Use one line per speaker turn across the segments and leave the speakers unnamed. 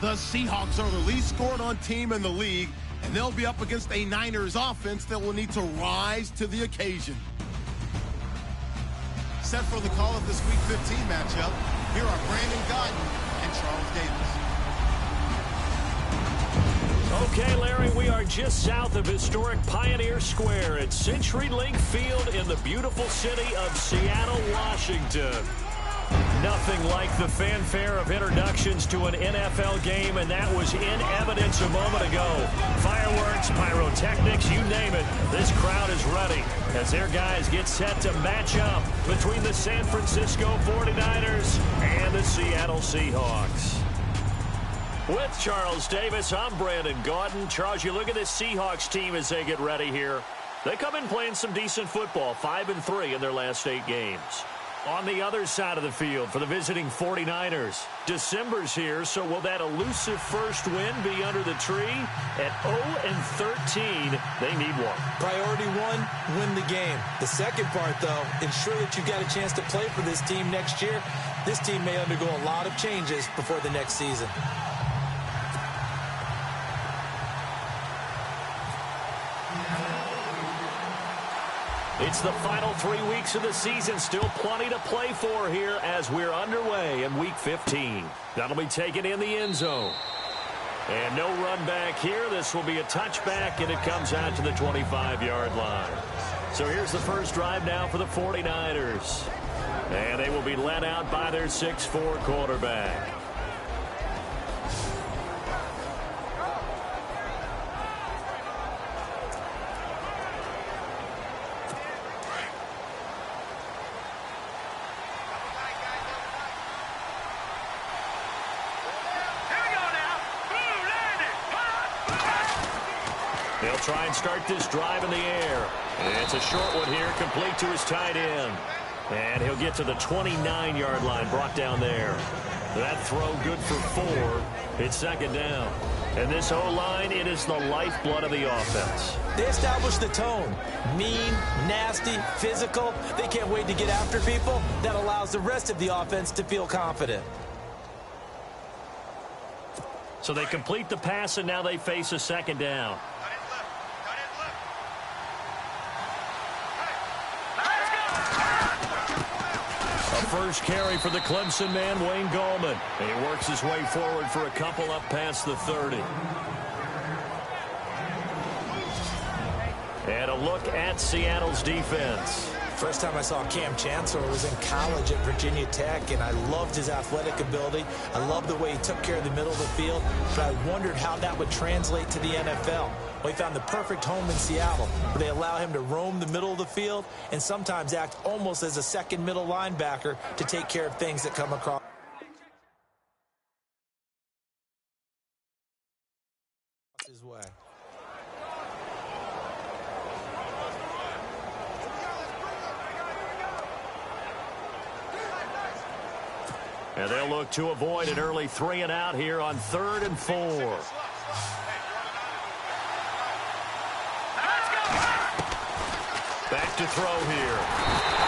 The Seahawks are the least scored on team in the league, and they'll be up against a Niners offense that will need to rise to the occasion.
Set for the call of this Week 15 matchup, here are Brandon Gaudin and Charles Davis.
Okay, Larry, we are just south of historic Pioneer Square at CenturyLink Field in the beautiful city of Seattle, Washington. Nothing like the fanfare of introductions to an NFL game, and that was in evidence a moment ago. Fireworks, pyrotechnics, you name it. This crowd is ready as their guys get set to match up between the San Francisco 49ers and the Seattle Seahawks. With Charles Davis, I'm Brandon Gaudin. Charles, you look at this Seahawks team as they get ready here. They come in playing some decent football, 5-3 in their last 8 games. On the other side of the field for the visiting 49ers, December's here, so will that elusive first win be under the tree? At 0-13, they need one.
Priority one, win the game. The second part, though, ensure that you've got a chance to play for this team next year. This team may undergo a lot of changes before the next season.
It's the final 3 weeks of the season. Still plenty to play for here as we're underway in Week 15. That'll be taken in the end zone. And no run back here. This will be a touchback, and it comes out to the 25-yard line. So here's the first drive now for the 49ers. And they will be led out by their 6'4" quarterback. They'll try and start this drive in the air. And it's a short one here, complete to his tight end. And he'll get to the 29-yard line, brought down there. That throw good for 4. It's second down. And this O-line, it is the lifeblood of the offense.
They establish the tone. Mean, nasty, physical. They can't wait to get after people. That allows the rest of the offense to feel confident.
So they complete the pass, and now they face a second down. First carry for the Clemson man, Wayne Gallman. And he works his way forward for a couple up past the 30. And a look at Seattle's defense.
First time I saw Cam Chancellor was in college at Virginia Tech, and I loved his athletic ability. I loved the way he took care of the middle of the field, but I wondered how that would translate to the NFL. Well, he found the perfect home in Seattle, where they allow him to roam the middle of the field and sometimes act almost as a second middle linebacker to take care of things that come across his way.
And they'll look to avoid an early 3-and-out here on 3rd and 4. Back to throw here.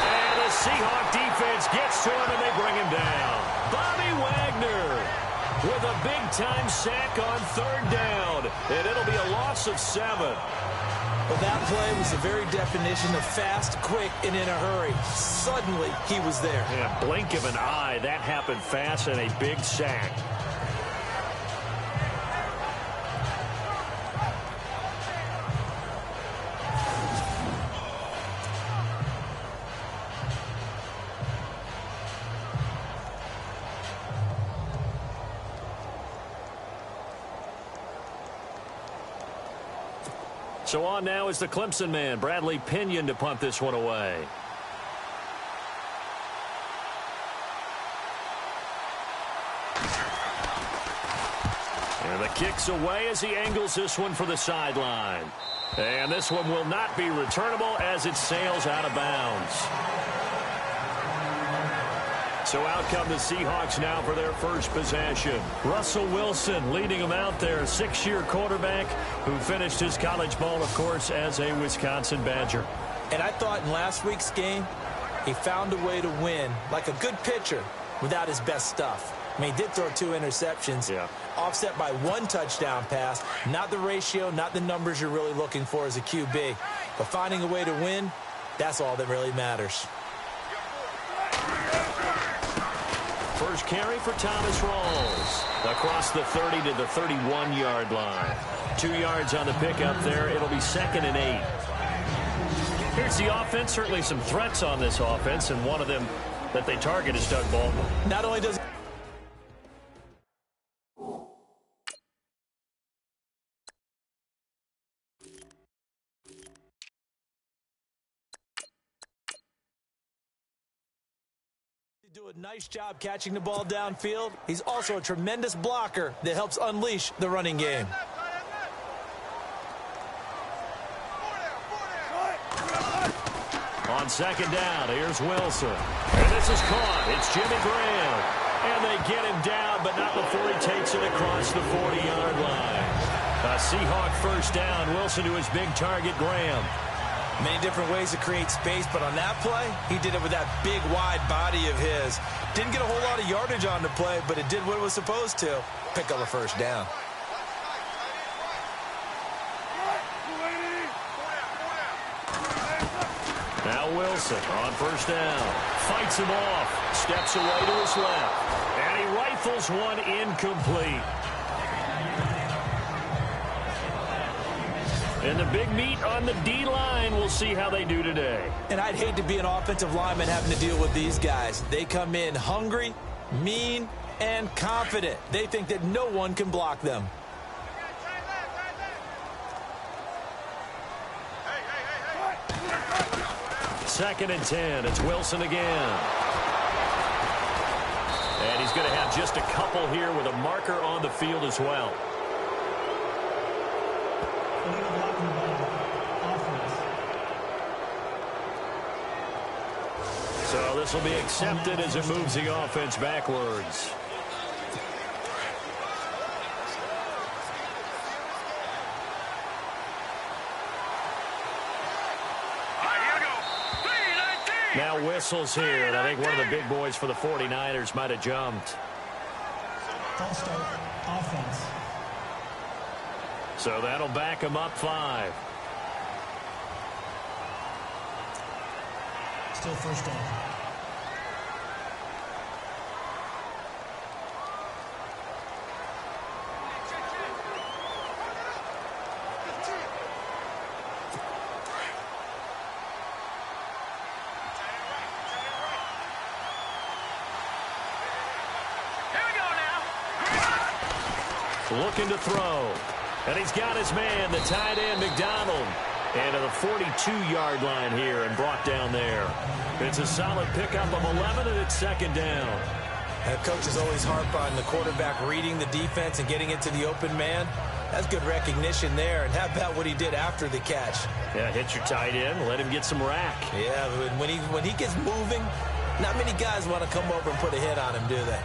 And the Seahawk defense gets to him, and they bring him down. Bobby Wagner with a big-time sack on 3rd down. And it'll be a loss of 7.
Well, that play was the very definition of fast, quick, and in a hurry. Suddenly, he was there.
In a blink of an eye, that happened fast, and a big sack. So on now is the Clemson man, Bradley Pinion, to punt this one away. And the kick's away as he angles this one for the sideline. And this one will not be returnable as it sails out of bounds. So out come the Seahawks now for their first possession. Russell Wilson leading them out there, 6-year quarterback who finished his college ball, of course, as a Wisconsin Badger.
And I thought in last week's game, he found a way to win like a good pitcher without his best stuff. I mean, he did throw 2 interceptions, offset by 1 touchdown pass. Not the ratio, not the numbers you're really looking for as a QB. But finding a way to win, that's all that really matters.
First carry for Thomas Rawls. Across the 30 to the 31-yard line. 2 yards on the pickup there. It'll be 2nd and 8. Here's the offense. Certainly some threats on this offense, and one of them that they target is Doug Baldwin.
Not only does do a nice job catching the ball downfield, he's also a tremendous blocker that helps unleash the running game.
On 2nd down, here's Wilson. And this is caught. It's Jimmy Graham. And they get him down, but not before he takes it across the 40-yard line. A Seahawk first down. Wilson to his big target, Graham.
Many different ways to create space, but on that play, he did it with that big, wide body of his. Didn't get a whole lot of yardage on the play, but it did what it was supposed to. Pick up a first down.
Now Wilson on first down. Fights him off. Steps away to his left. And he rifles one incomplete. And the big meat on the D-line, we'll see how they do today.
And I'd hate to be an offensive lineman having to deal with these guys. They come in hungry, mean, and confident. They think that no one can block them.
Second and 10. It's Wilson again. And he's going to have just a couple here with a marker on the field as well. So this will be accepted as it moves the offense backwards. Now whistles here, and I think one of the big boys for the 49ers might have jumped.
False start, offense.
So that'll back him up 5.
Still first down.
Looking to throw. And he's got his man, the tight end, McDonald. And to the 42-yard line here and brought down there. It's a solid pickup of 11, and it's 2nd down.
That coach is always harp on the quarterback reading the defense and getting it to the open man. That's good recognition there. And how about what he did after the catch?
Yeah, hit your tight end, let him get some rack.
Yeah, when he gets moving, not many guys want to come over and put a hit on him, do they?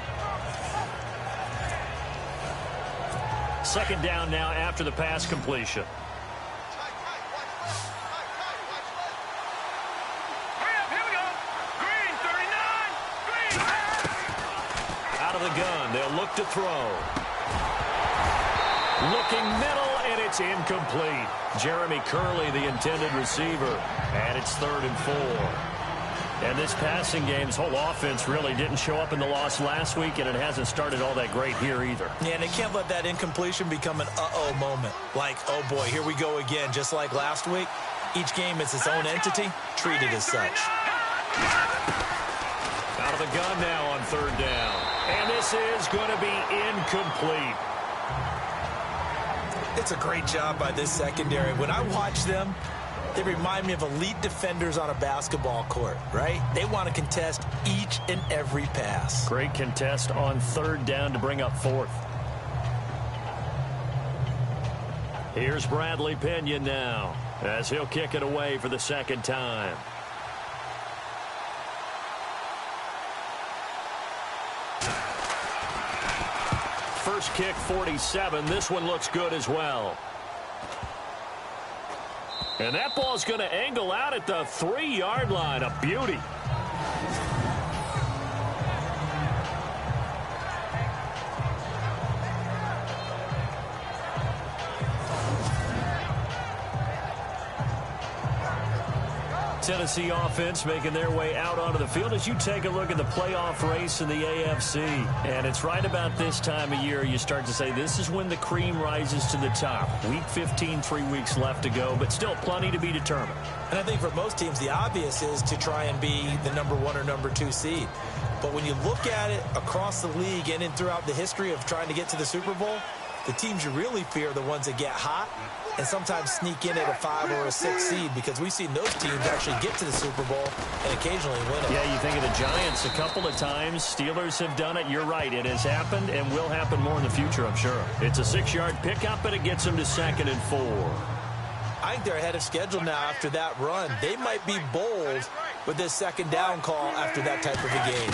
2nd down now after the pass completion. Out of the gun, they'll look to throw. Looking middle, and it's incomplete. Jeremy Curley, the intended receiver. And it's 3rd and 4. And this passing game's whole offense really didn't show up in the loss last week, and it hasn't started all that great here either.
Yeah, and they can't let that incompletion become an uh-oh moment. Like, oh boy, here we go again, just like last week. Each game is its own entity, treated as such.
Out of the gun now on 3rd down. And this is going to be incomplete.
It's a great job by this secondary. When I watch them, they remind me of elite defenders on a basketball court, right? They want to contest each and every pass.
Great contest on 3rd down to bring up 4th. Here's Bradley Pinion now as he'll kick it away for the 2nd time. First kick, 47. This one looks good as well. And that ball's going to angle out at the 3-yard line. A beauty. Tennessee offense making their way out onto the field as you take a look at the playoff race in the AFC. And it's right about this time of year you start to say this is when the cream rises to the top. Week 15, 3 weeks left to go, but still plenty to be determined.
And I think for most teams, the obvious is to try and be the number 1 or number 2 seed. But when you look at it across the league and throughout the history of trying to get to the Super Bowl, the teams you really fear are the ones that get hot and sometimes sneak in at a 5 or a 6 seed, because we've seen those teams actually get to the Super Bowl and occasionally win it.
Yeah, you think of the Giants a couple of times. Steelers have done it. You're right. It has happened and will happen more in the future, I'm sure. It's a 6-yard pickup, and it gets them to 2nd and 4.
I think they're ahead of schedule now after that run. They might be bold with this 2nd down call after that type of a game.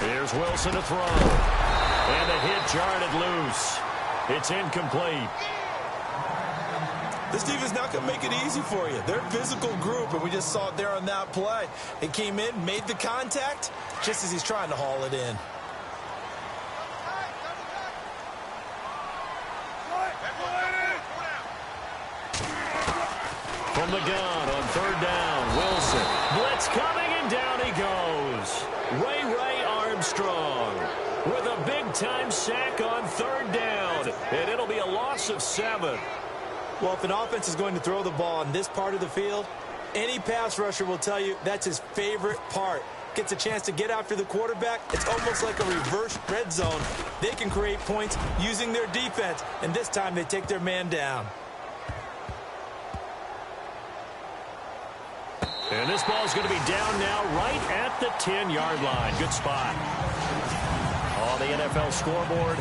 Here's Wilson to throw. And a hit jarred it loose. It's incomplete.
This defense not going to make it easy for you. They're a physical group, and we just saw it there on that play. It came in, made the contact, just as he's trying to haul it in.
From the gun on 3rd down, Wilson. Blitz coming, and down he goes. Ray Armstrong with a big-time sack on 3rd down, and it'll be a loss of 7.
Well, if an offense is going to throw the ball in this part of the field, any pass rusher will tell you that's his favorite part. Gets a chance to get after the quarterback. It's almost like a reverse red zone. They can create points using their defense, and this time they take their man down.
And this ball's going to be down now right at the 10-yard line. Good spot. On the NFL scoreboard,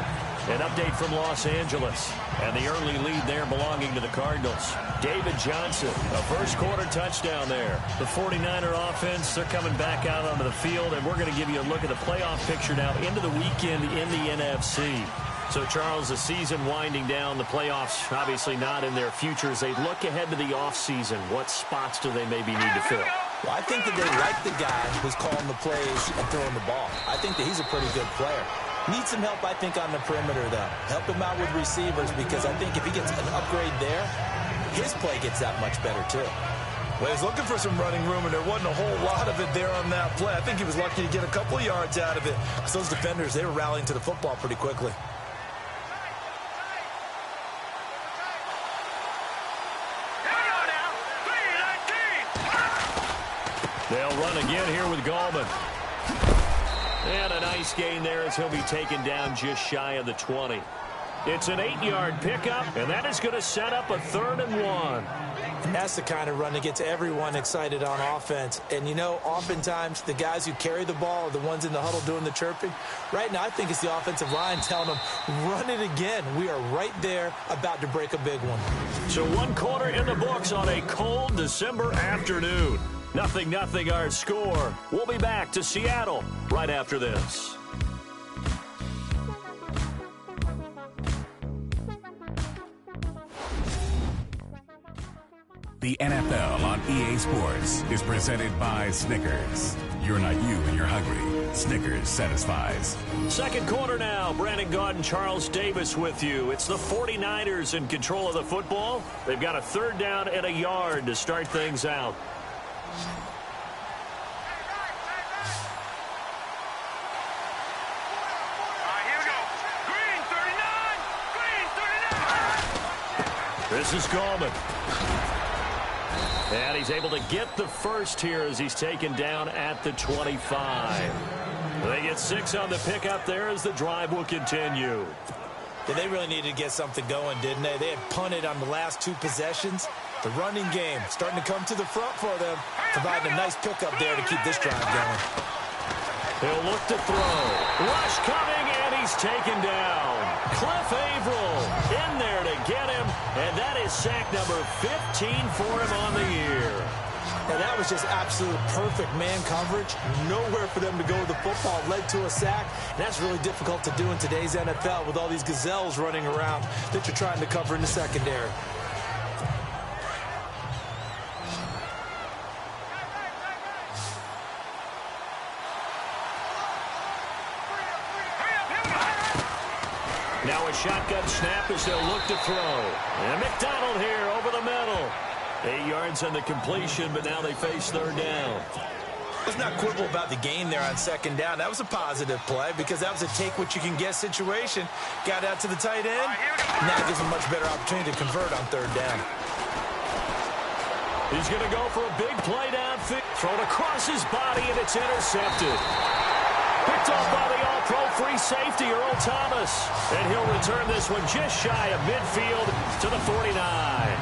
an update from Los Angeles. And the early lead there belonging to the Cardinals. David Johnson, a first-quarter touchdown there. The 49er offense, they're coming back out onto the field, and we're going to give you a look at the playoff picture now into the weekend in the NFC. So, Charles, the season winding down, the playoffs obviously not in their futures. They look ahead to the offseason. What spots do they maybe need to fill?
Well, I think that they like the guy who's calling the plays and throwing the ball. I think that he's a pretty good player. Needs some help, I think, on the perimeter, though. Help him out with receivers, because I think if he gets an upgrade there, his play gets that much better, too.
Well, he's looking for some running room, and there wasn't a whole lot of it there on that play. I think he was lucky to get a couple of yards out of it, because those defenders, they were rallying to the football pretty quickly.
They'll run again here with Gallman. And a nice gain there as he'll be taken down just shy of the 20. It's an 8-yard pickup, and that is going to set up a 3rd and 1.
And that's the kind of run that gets everyone excited on offense. And, you know, oftentimes the guys who carry the ball are the ones in the huddle doing the chirping. Right now, I think it's the offensive line telling them, run it again. We are right there about to break a big one.
So 1 quarter in the books on a cold December afternoon. 0-0 our score. We'll be back to Seattle right after this.
The NFL on EA Sports is presented by Snickers. You're not you when you're hungry. Snickers satisfies.
2nd quarter now. Brandon Gaudin and Charles Davis with you. It's the 49ers in control of the football. They've got a 3rd down and a yard to start things out. This is Gallman. And he's able to get the first here as he's taken down at the 25. They get 6 on the pickup there as the drive will continue.
Yeah, they really needed to get something going, didn't they? They had punted on the last 2 possessions. The running game starting to come to the front for them, providing a nice pickup there to keep this drive going.
He'll look to throw. Rush coming, and he's taken down. Cliff Averill in there to get him, and that is sack number 15 for him on the year.
And that was just absolute perfect man coverage. Nowhere for them to go with the football. Led to a sack. And that's really difficult to do in today's NFL with all these gazelles running around that you're trying to cover in the secondary.
Now a shotgun snap as they'll look to throw. And McDonald here over the middle. 8 yards on the completion, but now they face third down.
Let's not quibble about the gain there on second down. That was a positive play because that was a take-what-you-can-get situation. Got out to the tight end. Now gives him a much better opportunity to convert on third down.
He's going to go for a big play downfield. Thrown across his body, and it's intercepted. Picked off by the all-pro free safety, Earl Thomas. And he'll return this one just shy of midfield to the 49.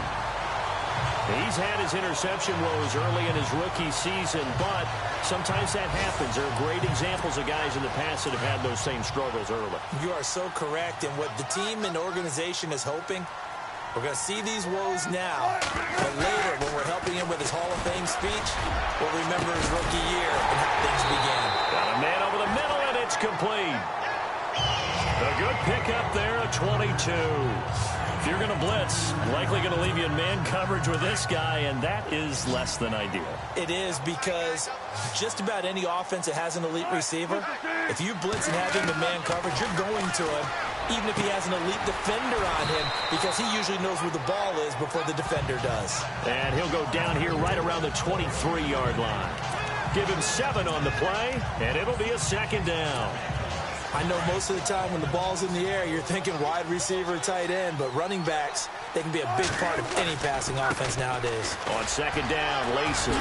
He's had his interception woes early in his rookie season, but sometimes that happens. There are great examples of guys in the past that have had those same struggles early.
You are so correct. And what the team and organization is hoping, we're going to see these woes now, but later when we're helping him with his Hall of Fame speech, we'll remember his rookie year and how things began.
Got a man over the middle, and it's complete. A good pickup there, a 22. If you're going to blitz, likely going to leave you in man coverage with this guy, and that is less than ideal.
It is, because just about any offense that has an elite receiver, if you blitz and have him in man coverage, you're going to him, even if he has an elite defender on him, because he usually knows where the ball is before the defender does.
And he'll go down here right around the 23-yard line. Give him 7 on the play, and it'll be a second down.
I know most of the time when the ball's in the air, you're thinking wide receiver, tight end, but running backs, they can be a big part of any passing offense nowadays.
On second down, Lacey.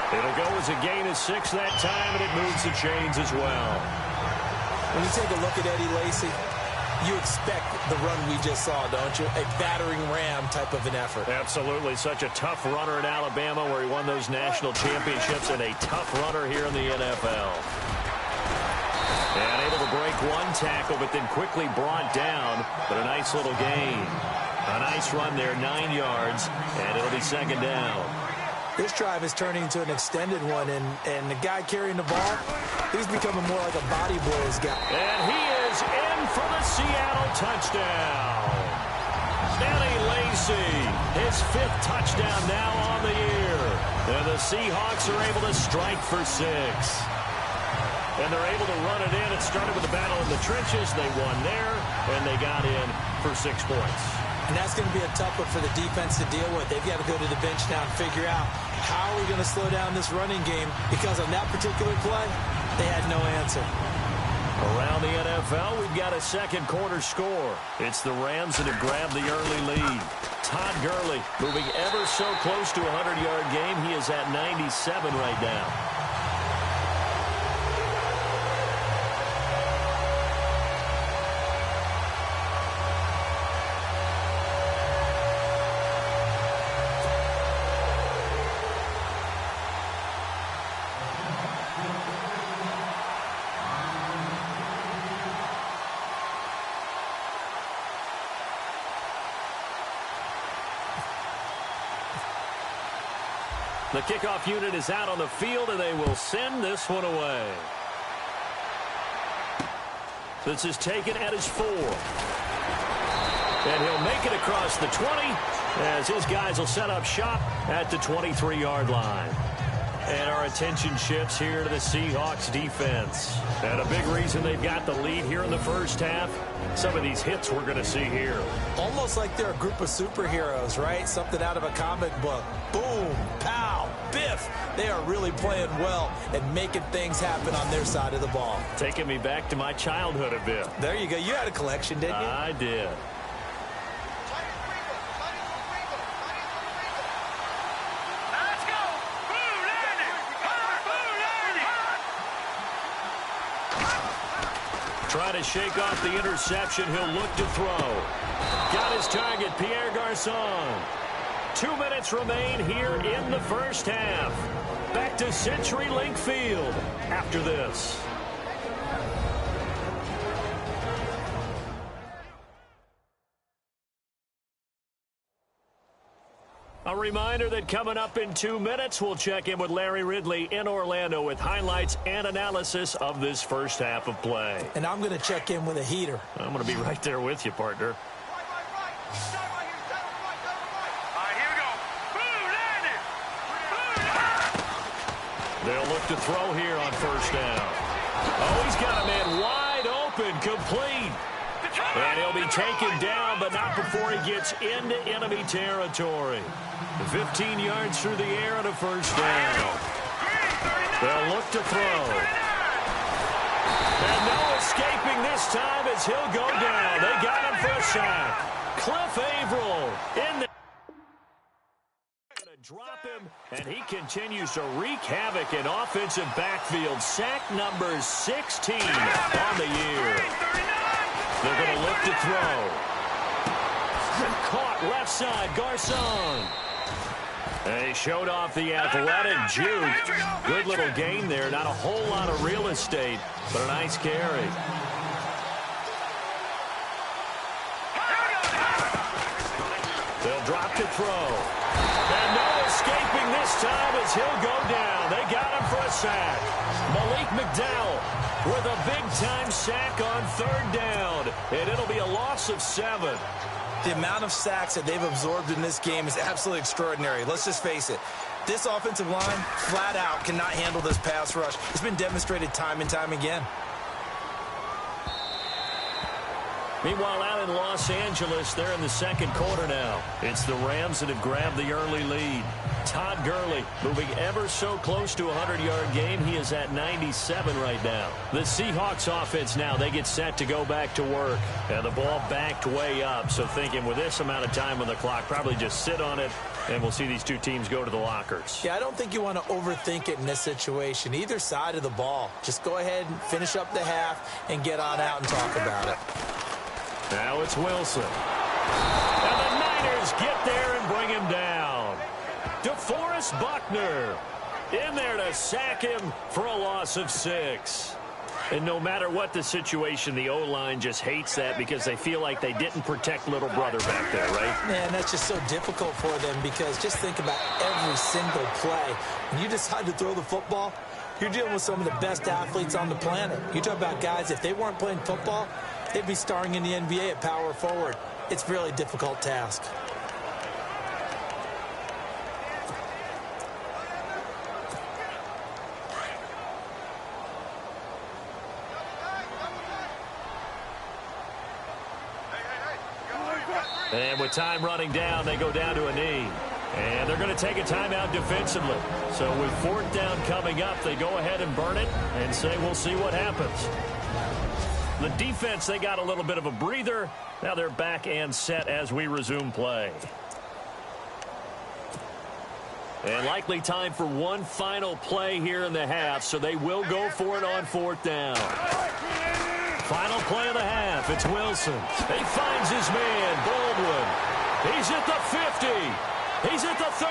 It'll go as a gain of 6 that time, and it moves the chains as well.
When you take a look at Eddie Lacy, you expect the run we just saw, don't you? A battering ram type of an effort.
Absolutely. Such a tough runner in Alabama where he won those national championships, and a tough runner here in the NFL. And able to break one tackle, but then quickly brought down. But a nice little gain. A nice run there, 9 yards, and it'll be second down.
This drive is turning into an extended one, and the guy carrying the ball, he's becoming more like a body blows guy.
And he is in for the Seattle touchdown. Eddie Lacy, his 5th touchdown now on the year. And the Seahawks are able to strike for 6. And they're able to run it in. It started with a battle in the trenches. They won there, and they got in for 6 points.
And that's going to be a tough one for the defense to deal with. They've got to go to the bench now and figure out how are we going to slow down this running game, because on that particular play, they had no answer.
Around the NFL, we've got a second quarter score. It's the Rams that have grabbed the early lead. Todd Gurley moving ever so close to a 100-yard game. He is at 97 right now. The kickoff unit is out on the field, and they will send this one away. This is taken at his 4. And he'll make it across the 20 as his guys will set up shop at the 23-yard line. And our attention shifts here to the Seahawks defense. And a big reason they've got the lead here in the first half, some of these hits we're going to see here.
Almost like they're a group of superheroes, right? Something out of a comic book. Boom, pow, biff. They are really playing well and making things happen on their side of the ball.
Taking me back to my childhood a bit.
There you go. You had a collection, didn't you?
I did. Trying to shake off the interception. He'll look to throw. Got his target, Pierre Garçon. 2 minutes remain here in the first half. Back to CenturyLink Field after this. A reminder that coming up in 2 minutes, we'll check in with Larry Ridley in Orlando with highlights and analysis of this first half of play.
And I'm going to check in with a heater.
I'm going to be right there with you, partner. They'll look to throw here on first down. Oh, he's got a man wide open, complete. And he'll be taken down, but not before he gets into enemy territory. 15 yards through the air and a first down. They'll look to throw. And no escaping this time as he'll go down. They got him for a sack. Cliff Averill in the... Drop him, and he continues to wreak havoc in offensive backfield. Sack number 16 on the year. They're going to look to throw. Caught left side, Garcon. And he showed off the athletic juke. Good little gain there. Not a whole lot of real estate, but a nice carry. They'll drop to throw. And no escaping this time as he'll go down. They got him for a sack. Malik McDowell with a big-time sack on third down. And it'll be a loss of 7.
The amount of sacks that they've absorbed in this game is absolutely extraordinary. Let's just face it. This offensive line, flat out, cannot handle this pass rush. It's been demonstrated time and time again.
Meanwhile, out in Los Angeles, they're in the second quarter now. It's the Rams that have grabbed the early lead. Todd Gurley moving ever so close to a 100-yard game. He is at 97 right now. The Seahawks offense now, they get set to go back to work. And the ball backed way up. So thinking with this amount of time on the clock, probably just sit on it, and we'll see these two teams go to the lockers.
Yeah, I don't think you want to overthink it in this situation. Either side of the ball. Just go ahead and finish up the half and get on out and talk about it.
Now it's Wilson. And the Niners get there and bring him down. DeForest Buckner in there to sack him for a loss of 6. And no matter what the situation, the O-line just hates that because they feel like they didn't protect little brother back there, right?
Man, that's just so difficult for them because just think about every single play. When you decide to throw the football, you're dealing with some of the best athletes on the planet. You talk about guys, if they weren't playing football, they'd be starring in the NBA at power forward. It's a really difficult task.
And with time running down, they go down to a knee. And they're going to take a timeout defensively. So with fourth down coming up, they go ahead and burn it and say we'll see what happens. The defense, they got a little bit of a breather. Now they're back and set as we resume play. And likely time for one final play here in the half, so they will go for it on fourth down. Final play of the half, it's Wilson. He finds his man, Baldwin. He's at the 50. He's at the 30.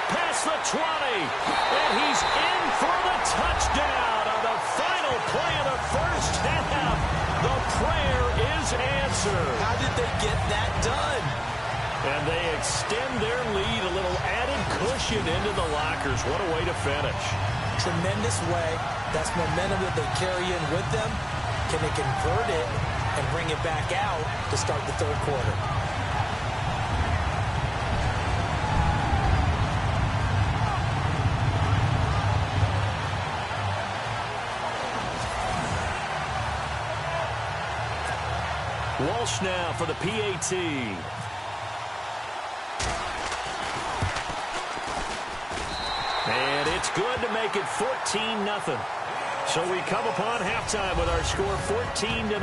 Past the 20. And he's in for the touchdown on the final play of the first half. The prayer is answered.
How did they get that done?
And they extend their lead, a little added cushion into the lockers. What a way to finish.
Tremendous way. That's momentum that they carry in with them. Can they convert it and bring it back out to start the third quarter?
Walsh now for the PAT. And it's good to make it 14-0. So we come upon halftime with our score 14-0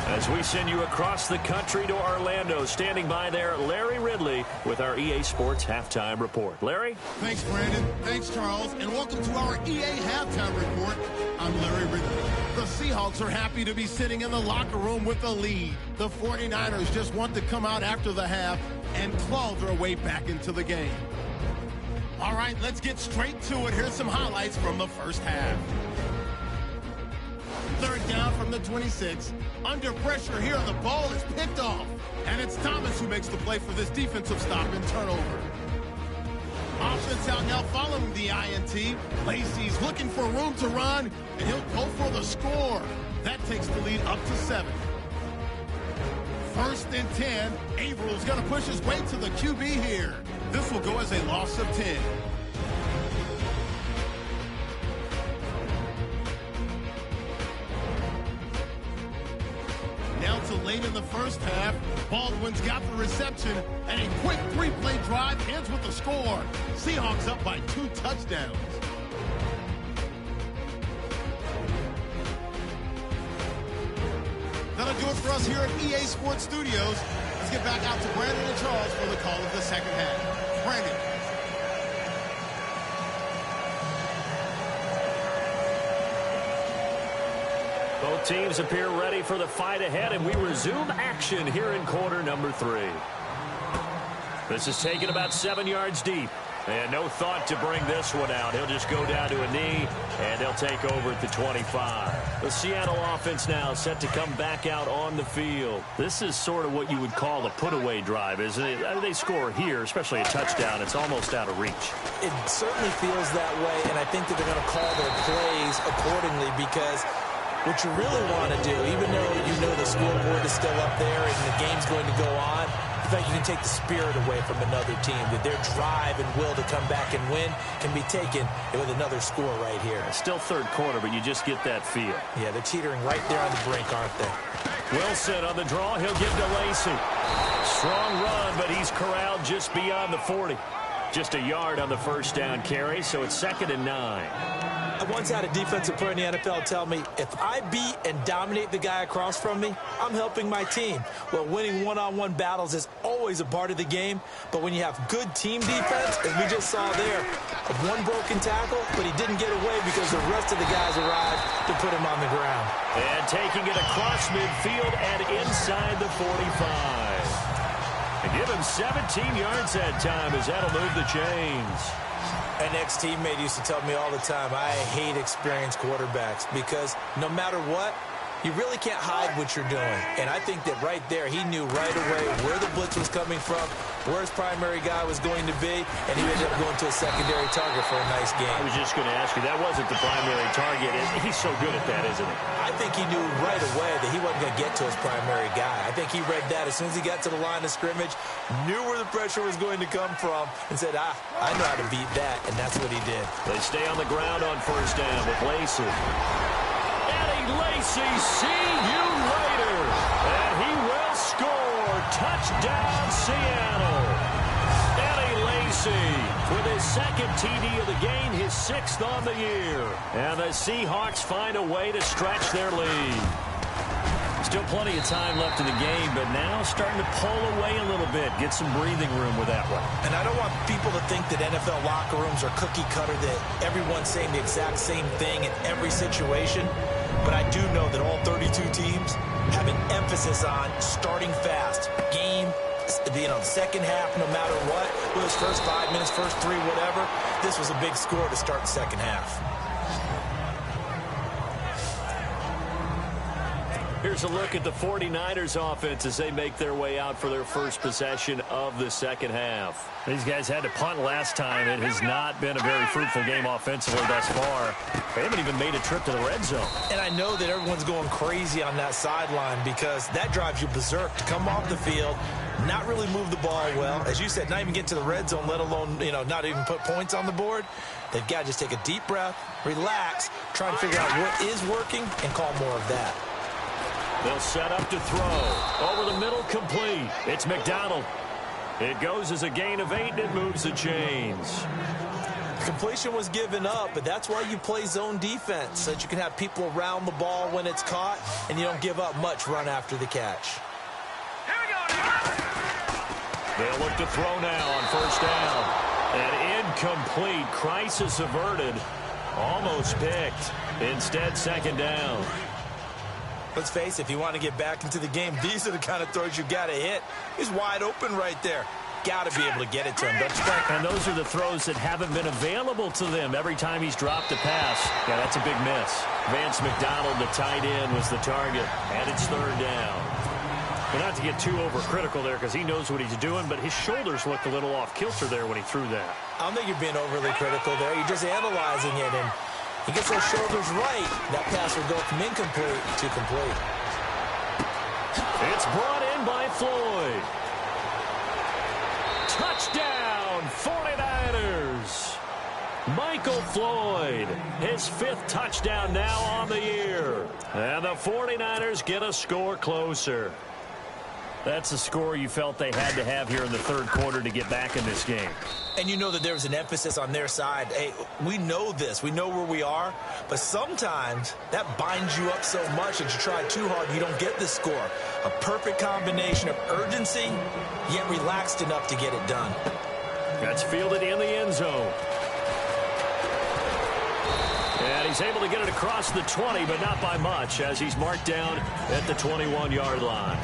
as we send you across the country to Orlando. Standing by there, Larry Ridley with our EA Sports Halftime Report. Larry?
Thanks, Brandon. Thanks, Charles. And welcome to our EA Halftime Report. I'm Larry Ridley.
The Seahawks are happy to be sitting in the locker room with the lead. The 49ers just want to come out after the half and claw their way back into the game. All right, let's get straight to it. Here's some highlights from the first half. Third down from the 26. Under pressure here, the ball is picked off. And it's Thomas who makes the play for this defensive stop and turnover. Offense out now following the INT. Lacey's looking for room to run, and he'll go for the score. That takes the lead up to 7. First and 10. Avrill's going to push his way to the QB here. This will go as a loss of 10. Now until late in the first half. Baldwin's got the reception, and a quick three-play drive ends with a score. Seahawks up by 2 touchdowns.
That'll do it for us here at EA Sports Studios. Let's get back out to Brandon and Charles for the call of the second half. Brandon.
Both teams appear ready for the fight ahead, and we resume action here in quarter number 3. This is taken about 7 yards deep. And no thought to bring this one out. He'll just go down to a knee, and they'll take over at the 25. The Seattle offense now set to come back out on the field. This is sort of what you would call a put-away drive, isn't it? I mean, they score here, especially a touchdown. It's almost out of reach.
It certainly feels that way, and I think that they're going to call their plays accordingly because what you really want to do, even though you know the scoreboard is still up there and the game's going to go on, in fact, you can take the spirit away from another team, that their drive and will to come back and win can be taken with another score right here.
It's still third quarter, but you just get that feel.
Yeah, they're teetering right there on the brink, aren't they?
Wilson on the draw. He'll give to Lacy. Strong run, but he's corralled just beyond the 40. Just a yard on the first down carry, so it's 2nd and 9.
I once had a defensive player in the NFL tell me, if I beat and dominate the guy across from me, I'm helping my team. Well, winning one-on-one battles is always a part of the game, but when you have good team defense, as we just saw there, one broken tackle, but he didn't get away because the rest of the guys arrived to put him on the ground.
And taking it across midfield and inside the 45. And give him 17 yards that time as that'll move the chains.
An ex-teammate used to tell me all the time, I hate experienced quarterbacks because no matter what, you really can't hide what you're doing. And I think that right there, he knew right away where the blitz was coming from, where his primary guy was going to be, and he ended up going to a secondary target for a nice game.
I was just going to ask you, that wasn't the primary target. He's so good at that, isn't he?
I think he knew right away that he wasn't going to get to his primary guy. I think he read that as soon as he got to the line of scrimmage, knew where the pressure was going to come from, and said, I know how to beat that, and that's what he did.
They stay on the ground on first down with Lacy. Lacy, see you later. And he will score. Touchdown, Seattle. Eddie Lacy with his 2nd TD of the game, his 6th on the year. And the Seahawks find a way to stretch their lead. Still plenty of time left in the game, but now starting to pull away a little bit. Get some breathing room with that one.
And I don't want people to think that NFL locker rooms are cookie cutter, that everyone's saying the exact same thing in every situation. But I do know that all 32 teams have an emphasis on starting fast. Game, second half, no matter what. Whether it's first 5 minutes, first 3, whatever. This was a big score to start the second half.
Here's a look at the 49ers offense as they make their way out for their first possession of the second half. These guys had to punt last time. It has not been a very fruitful game offensively thus far. They haven't even made a trip to the red zone.
And I know that everyone's going crazy on that sideline because that drives you berserk to come off the field, not really move the ball well. As you said, not even get to the red zone, let alone, not even put points on the board. They've got to just take a deep breath, relax, try to figure out what is working, and call more of that.
They'll set up to throw. Over the middle, complete. It's McDonald. It goes as a gain of 8, and it moves the chains.
Completion was given up, but that's why you play zone defense, so that you can have people around the ball when it's caught, and you don't give up much run after the catch.
They'll look to throw now on first down. An incomplete. Crisis averted. Almost picked. Instead, second down.
Let's face it, if you want to get back into the game, these are the kind of throws you got to hit. He's wide open right there. Got to be able to get it to him, don't you think?
And those are the throws that haven't been available to them every time he's dropped a pass. Yeah, that's a big miss. Vance McDonald, the tight end, was the target, and it's third down. But not to get too overcritical there because he knows what he's doing, but his shoulders looked a little off kilter there when he threw that.
I don't think you're being overly critical there. You're just analyzing it, and he gets those shoulders right. That pass will go from incomplete to complete.
It's brought in by Floyd. Touchdown, 49ers. Michael Floyd, his 5th touchdown now on the year. And the 49ers get a score closer. That's a score you felt they had to have here in the 3rd quarter to get back in this game.
And you know that there was an emphasis on their side. Hey, we know this. We know where we are. But sometimes that binds you up so much that you try too hard, you don't get the score. A perfect combination of urgency, yet relaxed enough to get it done.
That's fielded in the end zone. And he's able to get it across the 20, but not by much, as he's marked down at the 21-yard line.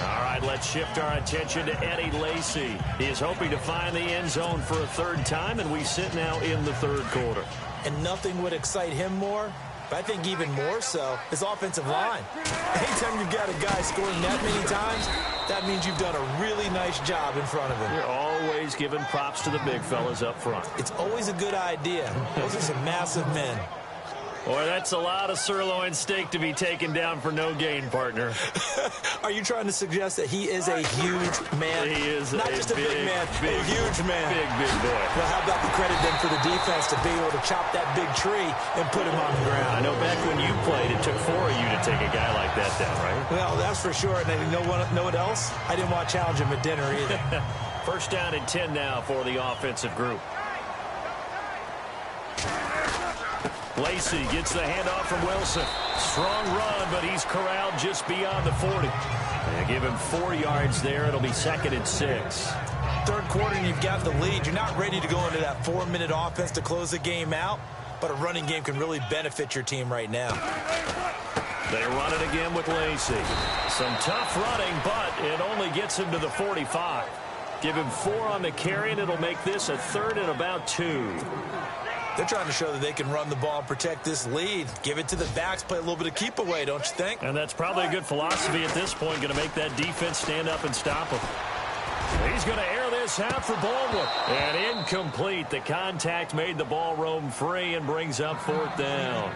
All right, let's shift our attention to Eddie Lacy. He is hoping to find the end zone for a 3rd time, and we sit now in the 3rd quarter.
And nothing would excite him more, but I think even more so, his offensive line. Anytime you've got a guy scoring that many times, that means you've done a really nice job in front of him.
You're always giving props to the big fellas up front.
It's always a good idea. Those are some massive men.
Boy, that's a lot of sirloin steak to be taken down for no gain, partner.
Are you trying to suggest that he is a huge man?
He is
not just a big man, a huge man.
Big boy.
Well, how about the credit then for the defense to be able to chop that big tree and put him on the ground?
I know back when you played, it took 4 of you to take a guy like that down, right?
Well, that's for sure. And you know what else? I didn't want to challenge him at dinner either.
1st down and 10 now for the offensive group. Lacy gets the handoff from Wilson. Strong run, but he's corralled just beyond the 40. They give him 4 yards there. It'll be 2nd and 6.
3rd quarter, and you've got the lead. You're not ready to go into that 4-minute offense to close the game out, but a running game can really benefit your team right now.
They run it again with Lacy. Some tough running, but it only gets him to the 45. Give him 4 on the carry, and it'll make this a 3rd and about 2.
They're trying to show that they can run the ball and protect this lead. Give it to the backs, play a little bit of keep away, don't you think?
And that's probably a good philosophy at this point, going to make that defense stand up and stop him. He's going to air this out for Baldwin. And incomplete. The contact made the ball roam free and brings up 4th down.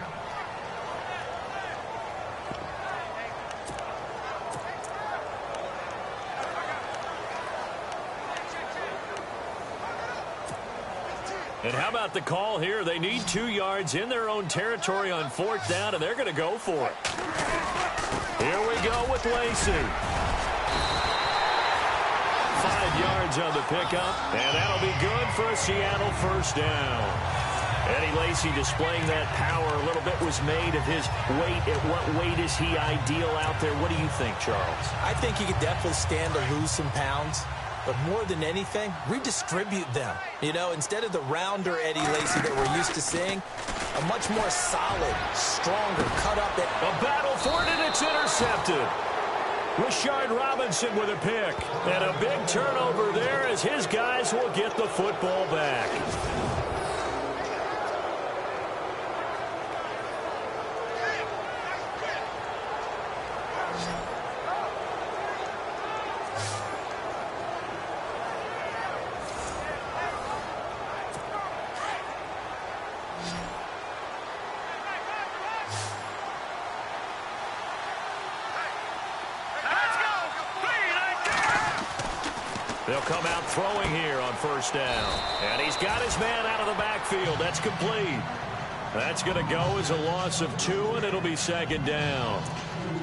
And how about the call here? They need 2 yards in their own territory on 4th down, and they're going to go for it. Here we go with Lacy. 5 yards on the pickup, and that'll be good for a Seattle 1st down. Eddie Lacy displaying that power. A little bit was made of his weight. At what weight is he ideal out there? What do you think, Charles?
I think he could definitely stand to lose some pounds. But more than anything, redistribute them. You know, instead of the rounder Eddie Lacy that we're used to seeing, a much more solid, stronger, cut up.
A battle for it, and it's intercepted. Rashard Robinson with a pick. And a big turnover there as his guys will get the football back. They'll come out throwing here on 1st down. And he's got his man out of the backfield. That's complete. That's going to go as a loss of 2, and it'll be 2nd down.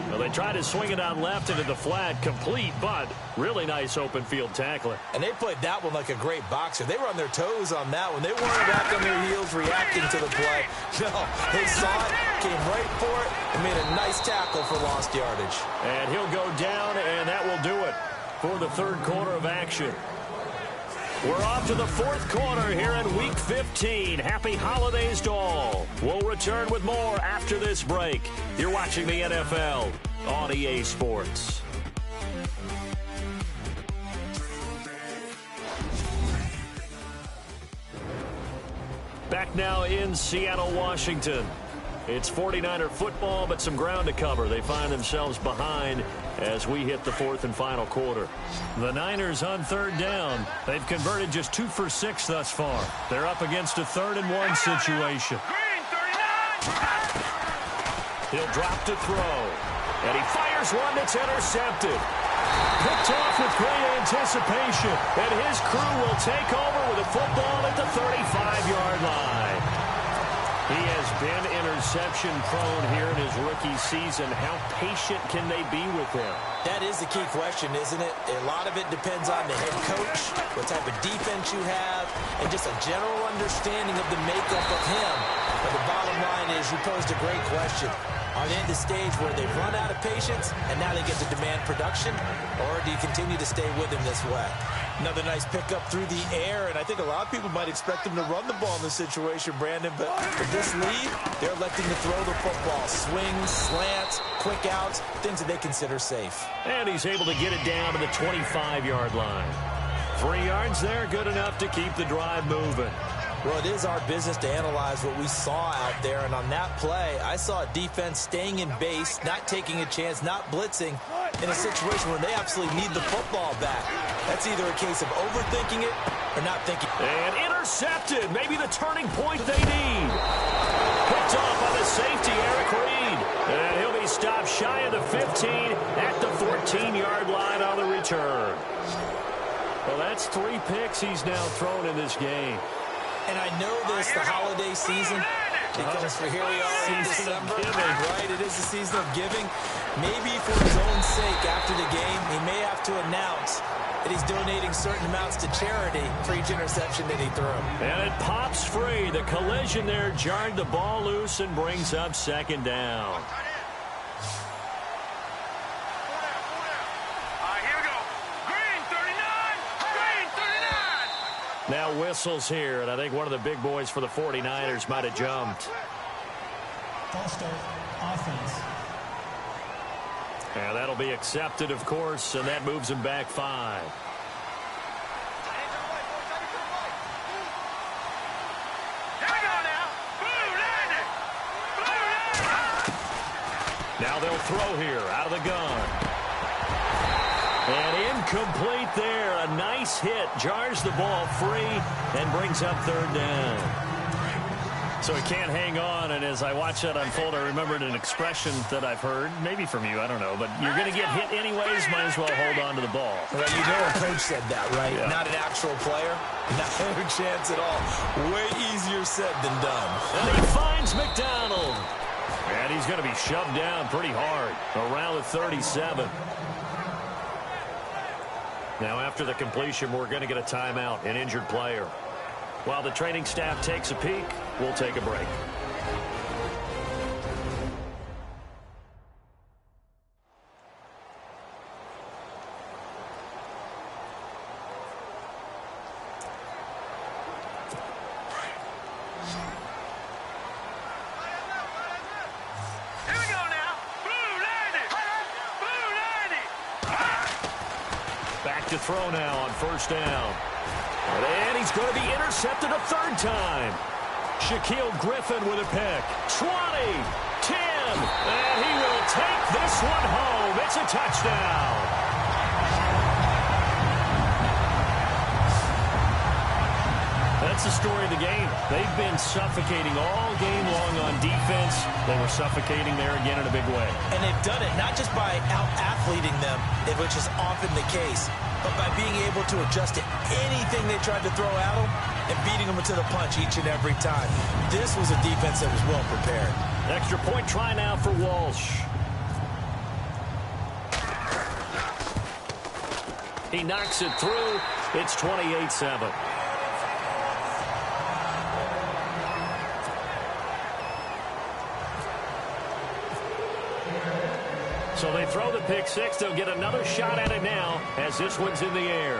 Well, they tried to swing it on left into the flat, complete, but really nice open field tackling.
And they played that one like a great boxer. They were on their toes on that one. They weren't back on their heels reacting to the play. No, they saw it, came right for it, and made a nice tackle for lost yardage.
And he'll go down, and that will do it for the 3rd quarter of action. We're off to the 4th quarter here in Week 15. Happy holidays to all. We'll return with more after this break. You're watching the NFL on EA Sports. Back now in Seattle, Washington. It's 49er football, but some ground to cover. They find themselves behind as we hit the 4th and final quarter. The Niners on 3rd down. They've converted just 2 for 6 thus far. They're up against a 3rd and 1 situation. He'll drop to throw. And he fires one that's intercepted. Picked off with great anticipation, and his crew will take over with a football at the 35-yard line. He has been interception-prone here in his rookie season. How patient can they be with him?
That is the key question, isn't it? A lot of it depends on the head coach, what type of defense you have, and just a general understanding of the makeup of him. But the bottom line is you posed a great question. Are they at the stage where they've run out of patience and now they get to demand production? Or do you continue to stay with him this way? Another nice pickup through the air, and I think a lot of people might expect him to run the ball in this situation, Brandon, but for this lead, they're electing to throw the football. Swings, slants, quick outs, things that they consider safe.
And he's able to get it down to the 25-yard line. 3 yards there, good enough to keep the drive moving.
Well, it is our business to analyze what we saw out there, and on that play, I saw a defense staying in base, not taking a chance, not blitzing, in a situation where they absolutely need the football back. That's either a case of overthinking it or not thinking.
And intercepted, maybe the turning point they need. Picked off by the safety, Eric Reed. And he'll be stopped shy of the 15 at the 14-yard line on the return. Well, that's 3 picks he's now thrown in this game.
And I know this, the holiday season, because for here we are in December, right? It is the season of giving. Maybe for his own sake, after the game, he may have to announce that he's donating certain amounts to charity for each interception that he threw.
And it pops free. The collision there jarred the ball loose and brings up second down. Now whistles here, and I think one of the big boys for the 49ers might have jumped.
False start, offense.
And that'll be accepted, of course, and that moves him back 5. Now they'll throw here out of the gun. And incomplete there. A nice hit. Jars the ball free and brings up third down. So he can't hang on. And as I watch that unfold, I remembered an expression that I've heard, maybe from you, I don't know. But you're going to get hit anyways, might as well hold on to the ball.
Right, you know a coach said that, right?
Yeah.
Not an actual player. Not a chance at all. Way easier said than done.
And he finds McDonald. And he's going to be shoved down pretty hard around the 37. Now, after the completion, we're going to get a timeout, an injured player. While the training staff takes a peek, we'll take a break. To throw now on first down. And he's going to be intercepted a third time. Shaquille Griffin with a pick. 20, 10, and he will take this one home. It's a touchdown. That's the story of the game. They've been suffocating all game long on defense. They were suffocating there again in a big way.
And they've done it not just by out-athleting them, which is often the case, but by being able to adjust to anything they tried to throw at them and beating them to the punch each and every time. This was a defense that was well prepared.
Extra point try now for Walsh. He knocks it through. It's 28-7. So they throw the pick six. They'll get another shot at it now as this one's in the air.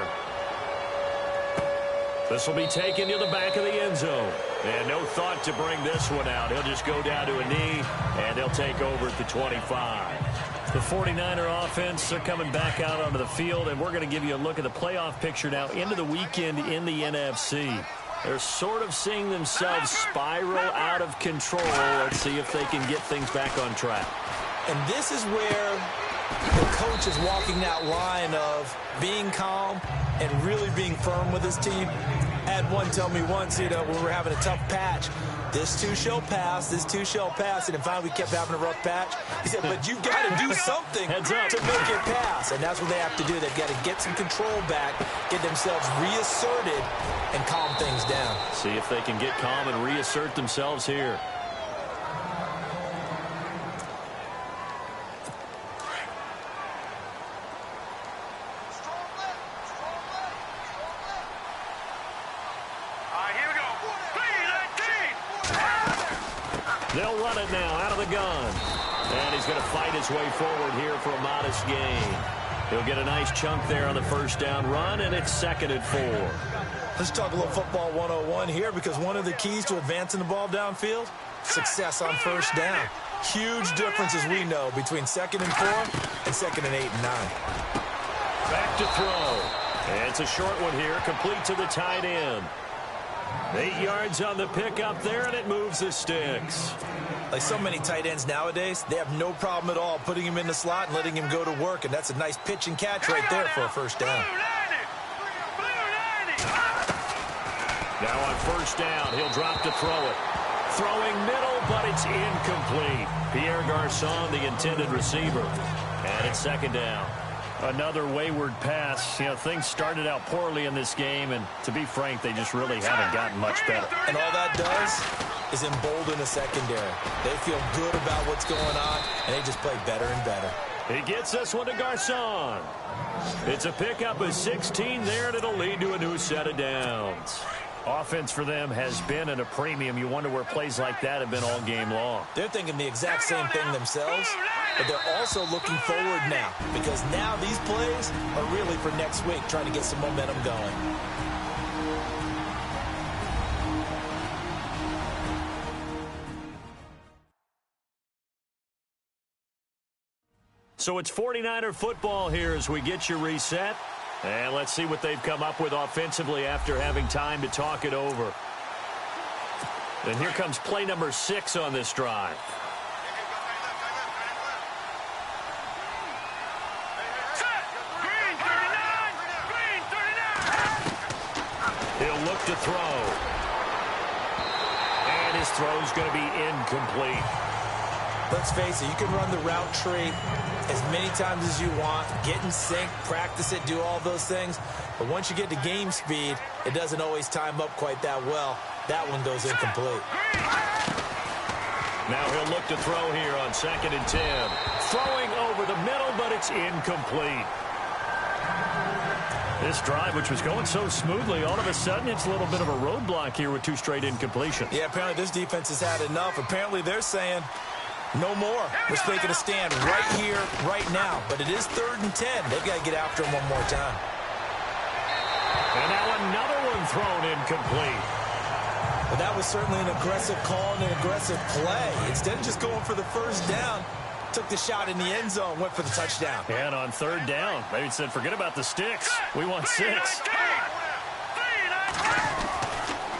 This will be taken to the back of the end zone. And no thought to bring this one out. He'll just go down to a knee, and they'll take over at the 25. The 49er offense, they're coming back out onto the field, and we're going to give you a look at the playoff picture now into the weekend in the NFC. They're sort of seeing themselves spiral out of control. Let's see if they can get things back on track.
And this is where the coach is walking that line of being calm and really being firm with his team.
I had one tell me once, when we were having a tough patch, this too shall pass, this too shall pass. And finally we kept having a rough patch. He said, but you've got to do something to make it pass. And that's what they have to do. They've got to get some control back, get themselves reasserted, and calm things down.
See if they can get calm and reassert themselves here. They'll run it now out of the gun. And he's going to fight his way forward here for a modest gain. He'll get a nice chunk there on the first down run, and it's 2nd and 4.
Let's talk a little football 101 here, because one of the keys to advancing the ball downfield, success on first down. Huge difference, as we know, between 2nd and 4 and 2nd and 8 and 9.
Back to throw. And it's a short one here, complete to the tight end. 8 yards on the pickup there, and it moves the sticks.
Like so many tight ends nowadays, they have no problem at all putting him in the slot and letting him go to work, and that's a nice pitch and catch right there for a first down.
Now on first down, he'll drop to throw it. Throwing middle, but it's incomplete. Pierre Garçon, the intended receiver. And it's 2nd down. Another wayward pass. Things started out poorly in this game, and to be frank, they just really haven't gotten much better.
And all that does is embolden the secondary. They feel good about what's going on, and they just play better and better.
He gets this one to Garçon. It's a pickup of 16 there, and it'll lead to a new set of downs. Offense for them has been at a premium. You wonder where plays like that have been all game long.
They're thinking the exact same thing themselves, but they're also looking forward now, because now these plays are really for next week, trying to get some momentum going.
So it's 49er football here as we get you reset. And let's see what they've come up with offensively after having time to talk it over. And here comes play number 6 on this drive. He'll look to throw. And his throw's going to be incomplete.
Let's face it, you can run the route tree as many times as you want, get in sync, practice it, do all those things. But once you get to game speed, it doesn't always time up quite that well. That one goes incomplete.
Now he'll look to throw here on 2nd and 10. Throwing over the middle, but it's incomplete. This drive, which was going so smoothly, all of a sudden it's a little bit of a roadblock here with 2 straight incompletions.
Yeah, apparently this defense has had enough. Apparently they're saying, no more. We're making a stand right here, right now. But it is 3rd and 10. They've got to get after him one more time.
And now another one thrown incomplete.
But that was certainly an aggressive call and an aggressive play. Instead of just going for the first down, took the shot in the end zone, went for the touchdown.
And on 3rd down, they said, forget about the sticks. We want 6.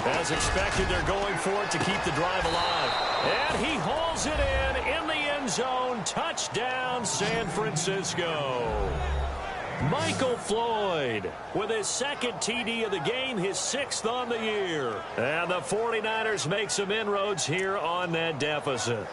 As expected, they're going for it to keep the drive alive. And he hauls it in the end zone. Touchdown, San Francisco. Michael Floyd with his 2nd TD of the game, his 6th on the year. And the 49ers make some inroads here on that deficit.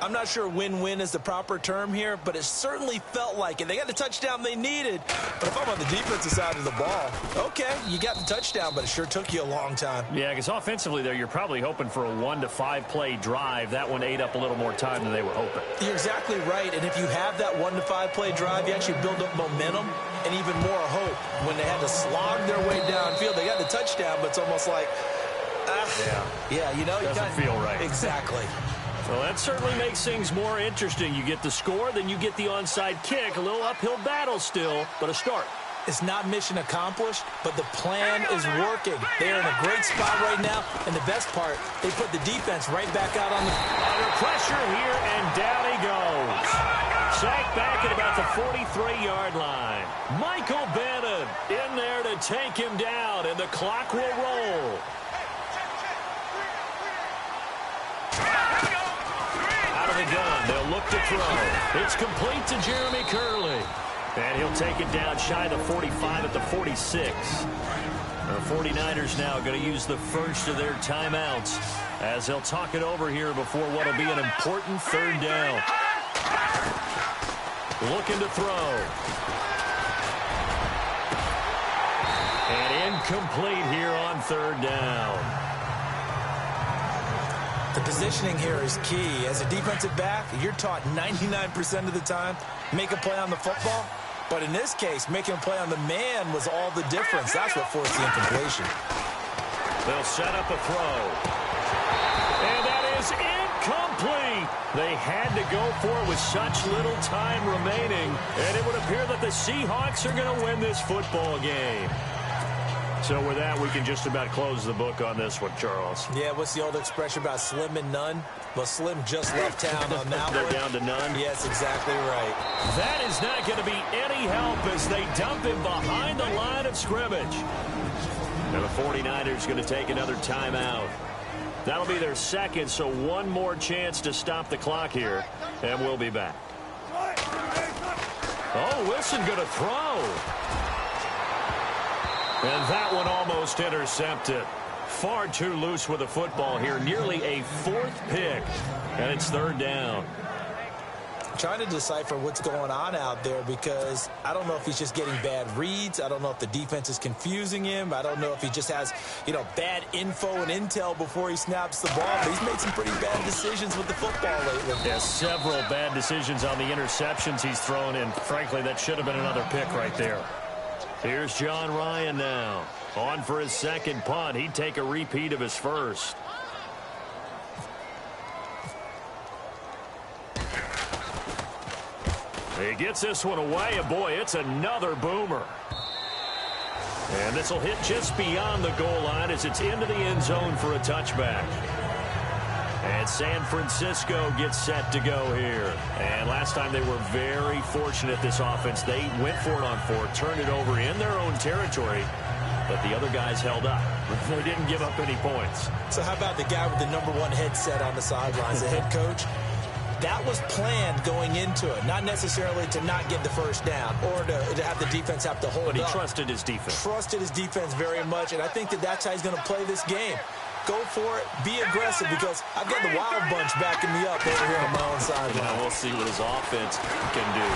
I'm not sure win-win is the proper term here, but it certainly felt like it. They got the touchdown they needed. But if I'm on the defensive side of the ball, okay, you got the touchdown, but it sure took you a long time.
Yeah, because offensively there, you're probably hoping for a 1 to 5 play drive. That one ate up a little more time than they were hoping.
You're exactly right, and if you have that 1 to 5 play drive, you actually build up momentum and even more hope. When they had to slog their way downfield, they got the touchdown, but it's almost like,
doesn't feel right.
Exactly.
Well, that certainly makes things more interesting. You get the score, then you get the onside kick. A little uphill battle still, but a start.
It's not mission accomplished, but the plan is working. They're in a great spot right now, and the best part, they put the defense right back out on the...
Under pressure here, and down he goes. Sacked back at about the 43-yard line. Michael Bannon in there to take him down, and the clock will roll. Out of the gun, they'll look to throw. It's complete to Jeremy Curley. And he'll take it down shy of the 45 at the 46. The 49ers now going to use the first of their timeouts as they'll talk it over here before what will be an important third down. Looking to throw. And incomplete here on third down.
The positioning here is key. As a defensive back, you're taught 99% of the time, make a play on the football. But in this case, making a play on the man was all the difference. That's what forced the incompletion.
They'll set up a throw. And that is incomplete. They had to go for it with such little time remaining. And it would appear that the Seahawks are going to win this football game. So with that, we can just about close the book on this one, Charles.
Yeah, what's the old expression about slim and none? Well, Slim just left town on that
They're
one.
down to none?
Yes, exactly right.
That is not going to be any help as they dump him behind the line of scrimmage. And the 49ers going to take another timeout. That'll be their second, so one more chance to stop the clock here, and we'll be back. Oh, Wilson going to throw. And that one almost intercepted. Far too loose with the football here. Nearly a fourth pick. And it's third down.
Trying to decipher what's going on out there because I don't know if he's just getting bad reads. I don't know if the defense is confusing him. I don't know if he just has, bad info and intel before he snaps the ball. But he's made some pretty bad decisions with the football lately.
Yeah, several bad decisions on the interceptions he's thrown in. Frankly, that should have been another pick right there. Here's John Ryan now. On for his second punt. He'd take a repeat of his first. He gets this one away, and boy, it's another boomer. And this will hit just beyond the goal line as it's into the end zone for a touchback. And San Francisco gets set to go here. And last time they were very fortunate, this offense. They went for it on fourth, turned it over in their own territory, but the other guys held up. They didn't give up any points.
So how about the guy with the #1 headset on the sidelines, the head coach? That was planned going into it, not necessarily to not get the first down or to have the defense have to hold up.
But he trusted his defense.
Trusted his defense very much, and I think that's how he's going to play this game. Go for it. Be aggressive because I've got the wild bunch backing me up over here on my own sideline.
We'll see what his offense can do.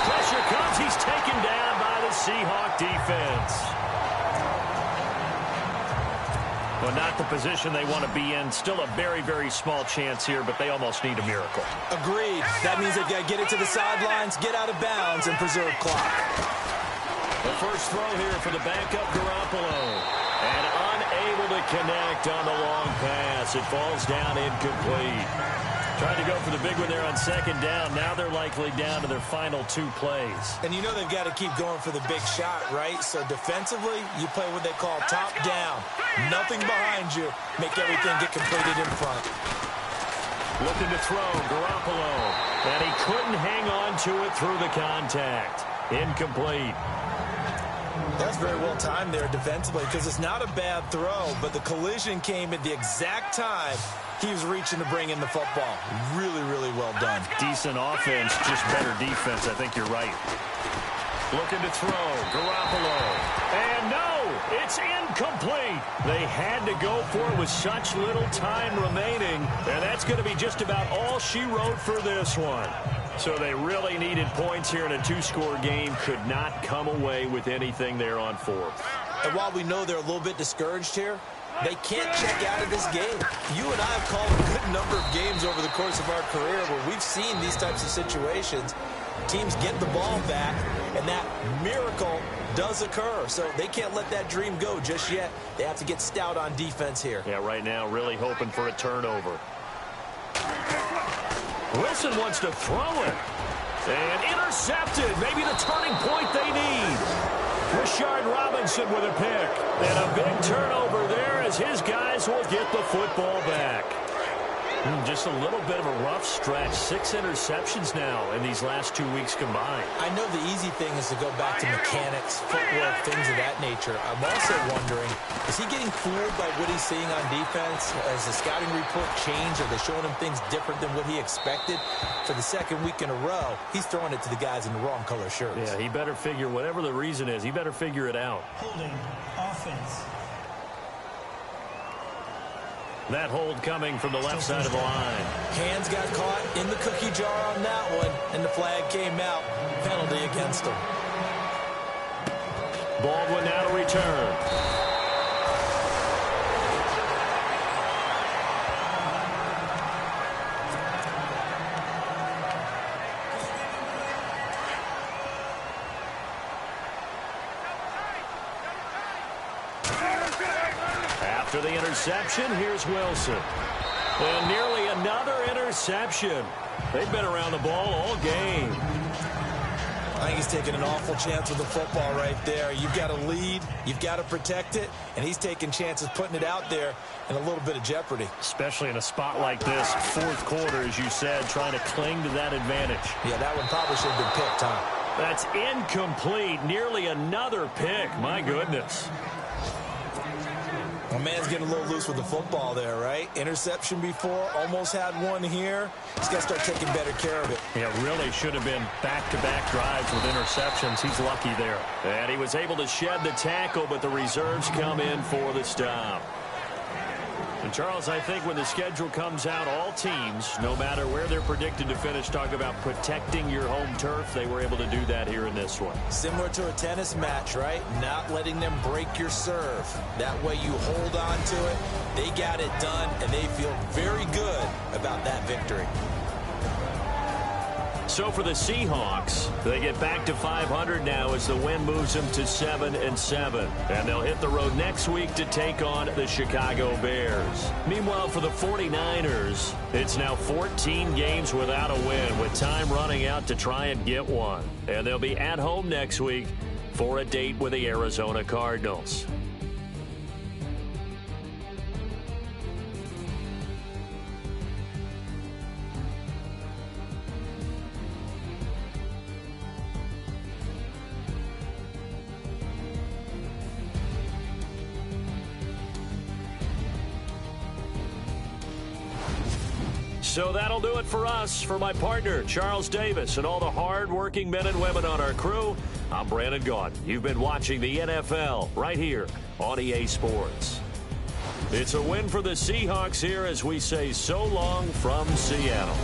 Pressure comes. He's taken down by the Seahawk defense. Well, not the position they want to be in. Still a very, very small chance here, but they almost need a miracle.
Agreed. That means they've got to get it to the sidelines, get out of bounds, and preserve clock.
The first throw here for the backup Garoppolo. And unable to connect on the long pass. It falls down incomplete. Trying to go for the big one there on second down. Now they're likely down to their final 2 plays.
And you know they've got to keep going for the big shot, right? So defensively, you play what they call top down. Nothing behind you. Make everything get completed in front.
Looking to throw, Garoppolo. And he couldn't hang on to it through the contact. Incomplete.
That's very well timed there defensively because it's not a bad throw, but the collision came at the exact time he was reaching to bring in the football. Really, really well done.
Decent offense, just better defense. I think you're right. Looking to throw, Garoppolo. And no, it's incomplete. They had to go for it with such little time remaining, and that's going to be just about all she wrote for this one. So they really needed points here in a 2-score game. Could not come away with anything there on fourth.
And while we know they're a little bit discouraged here, they can't check out of this game. You and I have called a good number of games over the course of our career where we've seen these types of situations. Teams get the ball back, and that miracle does occur. So they can't let that dream go just yet. They have to get stout on defense here.
Yeah, right now really hoping for a turnover. Wilson wants to throw it. And intercepted. Maybe the turning point they need. Rashard Robinson with a pick. And a big turnover there as his guys will get the football back. Just a little bit of a rough stretch. 6 interceptions now in these last 2 weeks combined.
I know the easy thing is to go back to mechanics, footwork, things of that nature. I'm also wondering, is he getting fooled by what he's seeing on defense? Has the scouting report changed? Are they showing him things different than what he expected? For the second week in a row, he's throwing it to the guys in the wrong color shirts.
Yeah, he better figure, whatever the reason is, he better figure it out.
Holding offense.
That hold coming from the left side of the line.
Hands got caught in the cookie jar on that one, and the flag came out. Penalty against him.
Baldwin now to return. After the interception, here's Wilson. And nearly another interception. They've been around the ball all game.
I think he's taking an awful chance with the football right there. You've got to lead, you've got to protect it, and he's taking chances putting it out there in a little bit of jeopardy.
Especially in a spot like this, fourth quarter, as you said, trying to cling to that advantage.
Yeah, that one probably should have been picked, huh?
That's incomplete. Nearly another pick. My goodness.
Well, man's getting a little loose with the football there, right? Interception before, almost had one here. He's got to start taking better care of it.
Yeah, really should have been back-to-back drives with interceptions. He's lucky there. And he was able to shed the tackle, but the reserves come in for the stop. And Charles, I think when the schedule comes out, all teams, no matter where they're predicted to finish, talk about protecting your home turf. They were able to do that here in this one.
Similar to a tennis match, right? Not letting them break your serve. That way you hold on to it. They got it done, and they feel very good about that victory.
So for the Seahawks, they get back to 500 now as the win moves them to 7-7. And they'll hit the road next week to take on the Chicago Bears. Meanwhile, for the 49ers, it's now 14 games without a win, with time running out to try and get one. And they'll be at home next week for a date with the Arizona Cardinals. So that'll do it for us. For my partner, Charles Davis, and all the hard-working men and women on our crew, I'm Brandon Gaudin. You've been watching the NFL right here on EA Sports. It's a win for the Seahawks here as we say so long from Seattle.